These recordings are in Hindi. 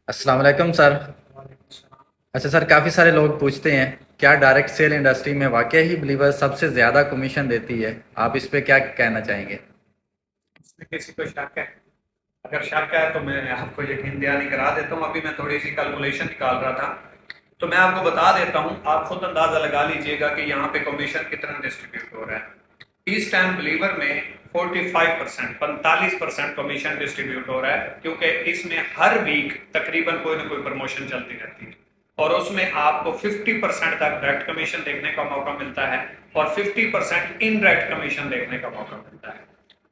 अस्सलाम वालेकुम सर। अच्छा सर, काफ़ी सारे लोग पूछते हैं क्या डायरेक्ट सेल इंडस्ट्री में वाकई ही बिलीवर सबसे ज़्यादा कमीशन देती है? आप इस पे क्या कहना चाहेंगे? इसमें किसी को शक है? अगर शक है तो मैं आपको यकीन दहानी करा देता हूँ। अभी मैं थोड़ी सी कैलकुलेशन निकाल रहा था, तो मैं आपको बता देता हूँ। आप खुद अंदाजा लगा लीजिएगा कि यहाँ पे कमीशन कितना डिस्ट्रीब्यूट हो रहा है। इस टाइम बिलीवर में 45% कमीशन डिस्ट्रीब्यूट हो रहा है, क्योंकि इसमें हर वीक तकरीबन कोई ना कोई प्रमोशन चलती रहती है और उसमें आपको 50% तक डायरेक्ट कमीशन देखने का मौका मिलता है और 50% इनडायरेक्ट कमीशन देखने का मौका मिलता है।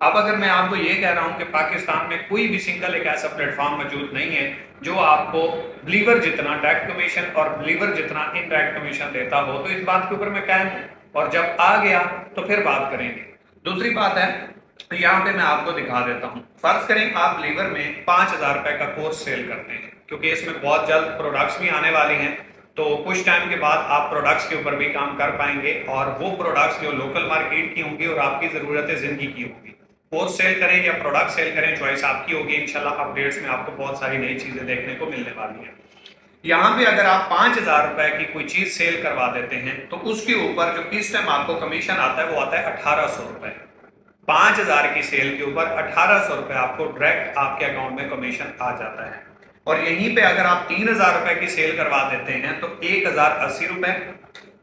अब अगर मैं आपको ये कह रहा हूं कि पाकिस्तान में कोई भी सिंगल एक ऐसा प्लेटफॉर्म मौजूद नहीं है जो आपको बिलीवर जितना डायरेक्ट कमीशन और बिलीवर जितना इनडायरेक्ट कमीशन देता हो, तो इस बात के ऊपर मैं कायम हूं और जब आ गया तो फिर बात करेंगे। दूसरी बात है, यहाँ पे मैं आपको दिखा देता हूँ। फर्ज करें आप बिलीवर में 5,000 रुपए का कोर्स सेल करते हैं, क्योंकि इसमें बहुत जल्द प्रोडक्ट्स भी आने वाली हैं, तो कुछ टाइम के बाद आप प्रोडक्ट्स के ऊपर भी काम कर पाएंगे और वो प्रोडक्ट्स जो लोकल मार्केट की होंगी और आपकी ज़रूरत जिंदगी की होगी। कोर्स सेल करें या प्रोडक्ट सेल करें, चॉइस आपकी होगी। इंशाल्लाह अपडेट्स में आपको बहुत सारी नई चीज़ें देखने को मिलने वाली है। यहाँ पे अगर आप 5,000 रुपए की कोई चीज़ सेल करवा देते हैं तो उसके ऊपर जो इस टाइम आपको कमीशन आता है वो आता है 1,800 रुपए। 5,000 की सेल के ऊपर 1,800 रुपए आपको डायरेक्ट आपके अकाउंट में कमीशन आ जाता है। और यहीं पे अगर आप 3,000 रुपए की सेल करवा देते हैं तो 1,080 रुपए,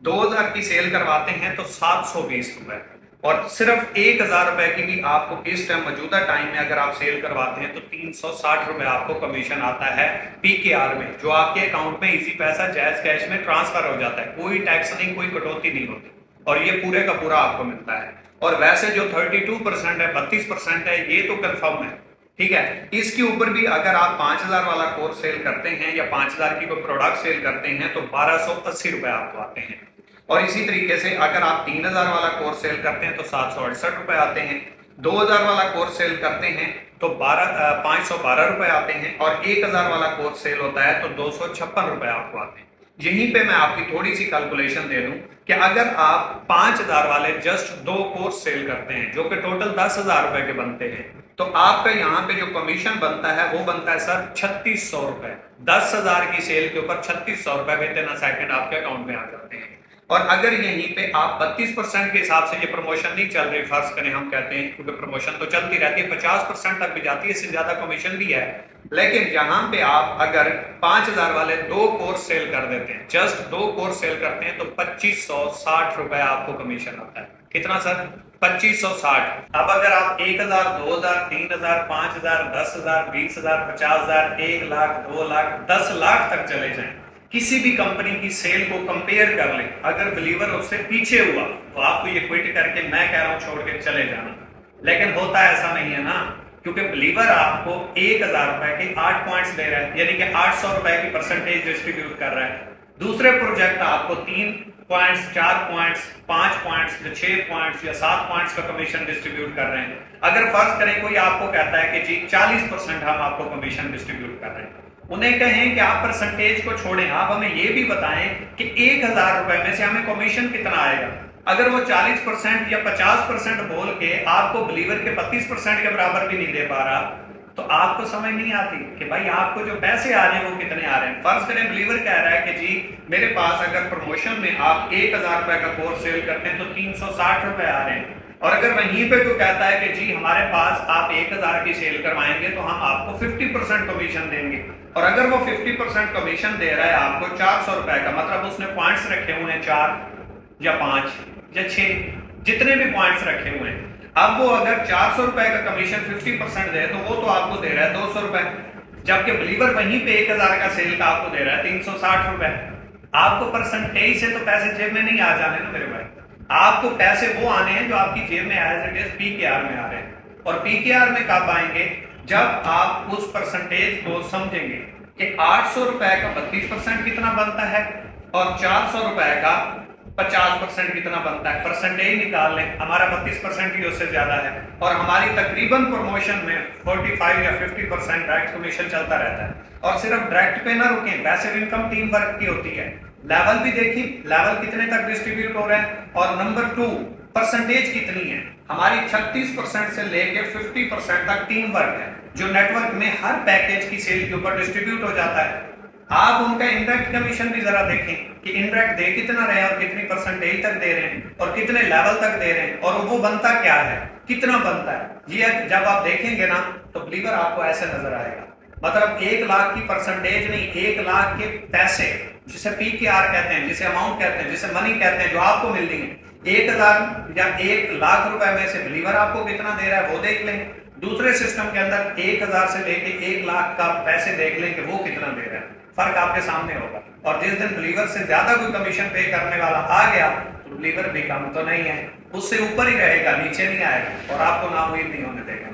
2,000 की सेल करवाते हैं तो 720 रुपए, और सिर्फ 1,000 रुपए की भी आपको इस टाइम मौजूदा टाइम में अगर आप सेल करवाते हैं तो 360 रुपए आपको कमीशन आता है पीकेआर में, जो आपके अकाउंट में इजी पैसा जायज कैश में ट्रांसफर हो जाता है। कोई टैक्स नहीं, कोई कटौती नहीं होती और ये पूरे का पूरा आपको मिलता है। और वैसे जो 32% है, 32% है, ये तो कंफर्म है। ठीक है, इसके ऊपर भी अगर आप 5,000 वाला कोर्स सेल करते हैं या 5,000 की कोई प्रोडक्ट सेल करते हैं तो 1,280 रुपए आपको आते हैं। और इसी तरीके से अगर आप 3,000 वाला कोर्स सेल करते हैं तो 768 रुपए आते हैं। 2,000 वाला कोर्स सेल करते हैं तो 512 रुपए आते हैं और 1,000 वाला कोर्स सेल होता है तो 256 रुपए आपको आते हैं। यहीं पे मैं आपकी थोड़ी सी कैलकुलेशन दे दूं कि अगर आप 5,000 वाले जस्ट 2 कोर्स सेल करते हैं जो कि टोटल 10,000 रुपए के बनते हैं, तो आपका यहाँ पे जो कमीशन बनता है वो बनता है सर 3,600 रुपए। 10,000 की सेल के ऊपर 3,600 रुपए विद इन सेकंड आपके अकाउंट में आ जाते हैं। और अगर यहीं पे आप 32% के हिसाब से, ये प्रमोशन नहीं चल रही, फर्ज करें हम कहते हैं, क्योंकि प्रमोशन तो चलती रहती है, 50% तक भी जाती है, इससे ज्यादा कमीशन भी है, लेकिन यहाँ पे आप अगर 5,000 वाले 2 कोर्स सेल कर देते हैं, जस्ट 2 कोर्स सेल करते हैं तो 2,560 रुपए आपको कमीशन आता है। कितना सर? 2,560। अब अगर आप 1,000, 2,000, 3,000, 5,000, 10,000, 20,000, 50,000, 1,00,000, 2,00,000, 10,00,000 तक चले जाएं, किसी भी कंपनी की सेल को कंपेयर कर लें, अगर बिलीवर उससे पीछे हुआ तो आपको ये क्विट करके, मैं कह रहा हूं, छोड़ के चले जाना। लेकिन होता ऐसा नहीं है ना, क्योंकि बिलीवर आपको 1,000 रुपए के 8 पॉइंट्स दे रहा है, यानी कि 800 रुपए की परसेंटेज डिस्ट्रीब्यूट कर रहा है। दूसरे प्रोजेक्ट आपको 3 पॉइंट्स, 4 पॉइंट्स, 5 पॉइंट्स, 6 पॉइंट्स या 7 पॉइंट्स का कमीशन डिस्ट्रीब्यूट कर रहे हैं। अगर फर्ज करें कोई आपको कहता है कि जी 40% हम आपको कमीशन डिस्ट्रीब्यूट कर रहे हैं, उन्हें कहें कि आप परसेंटेज को छोड़ें, आप हमें यह भी बताएं कि 1,000 रुपए में से हमें कमीशन कितना आएगा। अगर वो 40% या 50% बोल के आपको बिलीवर के 32% के बराबर भी नहीं दे पा रहा, तो आपको समझ नहीं आती कि भाई आपको जो पैसे आ रहे हैं वो कितने आ रहे हैं। फर्ज करें बिलीवर कह रहा है कि जी मेरे पास अगर प्रमोशन में आप 1,000 रुपए का कोर्स सेल करते हैं तो 360 रुपए आ रहे हैं, और अगर वहीं पे तो कहता है कि जी हमारे पास आप 1,000 की सेल करवाएंगे तो हम आपको 50% कमीशन देंगे, और अगर वो 50% कमीशन दे रहा है आपको 400 रुपए का, मतलब उसने पॉइंट्स रखे हुए हैं 4 या 5 या 6, जितने भी पॉइंट्स रखे हुए हैं, अब वो अगर 400 रुपए का कमीशन 50% दे तो वो तो आपको दे रहा है 200 रुपए, जबकि बिलीवर वहीं पे 1,000 का सेल का आपको दे रहा है 360 रुपए। आपको परसेंटेज से तो पैसे जेब में नहीं आ जाने ना मेरे भाई, आपको पैसे वो आने हैं जो आपकी जेब में एज इट इज पीकेआर में आ रहे हैं। और पीकेआर में कब आएंगे? जब आप उस परसेंटेज को समझेंगे कि 800 रुपए का 32% कितना बनता है और 400 रुपए का 50% कितना बनता है। परसेंटेज निकाल लें, हमारा 32% ही उससे ज्यादा है, और हमारी तकरीबन प्रमोशन में 45 या 50% डायरेक्ट कमीशन चलता रहता है। और सिर्फ डायरेक्ट पे ना रुकें, पैसिव इनकम टीम वर्क की होती है। लेवल भी देखिए, लेवल कितने तक डिस्ट्रीब्यूट हो रहा है, और नंबर 2 परसेंटेज कितनी है। हमारी 36% से लेकर 50% तक टीम वर्क है। जो नेटवर्क में हर पैकेज की सेल के ऊपर डिस्ट्रीब्यूट हो जाता है। आप उनका इंडायरेक्ट कमीशन भी जरा देखें कि इंडायरेक्ट दे कितना रहे हैं और कितनी परसेंटेज तक दे रहे हैं और कितने लेवल तक दे रहे हैं और वो बनता क्या है, कितना बनता है। ये जब आप देखेंगे ना तो बिलीवर आपको ऐसे नजर आएगा। मतलब 1 लाख की परसेंटेज नहीं, 1 लाख के पैसे, जिसे PKR कहते हैं, जिसे अमाउंट कहते हैं, जिसे मनी कहते हैं, जो आपको मिलनी है। 1000 या 1 लाख रुपए में से बिलीवर आपको कितना दे रहा है वो देख लें। दूसरे सिस्टम के अंदर 1000 से लेके 1 लाख का पैसे देख लें कि वो कितना दे रहा है, फर्क आपके सामने होगा। और जिस दिन बिलीवर से ज्यादा कोई कमीशन पे करने वाला आ गया तो बिलीवर भी कम तो नहीं है, उससे ऊपर ही रहेगा, नीचे नहीं आएगा और आपको नाउम्मीद नहीं होने देगा।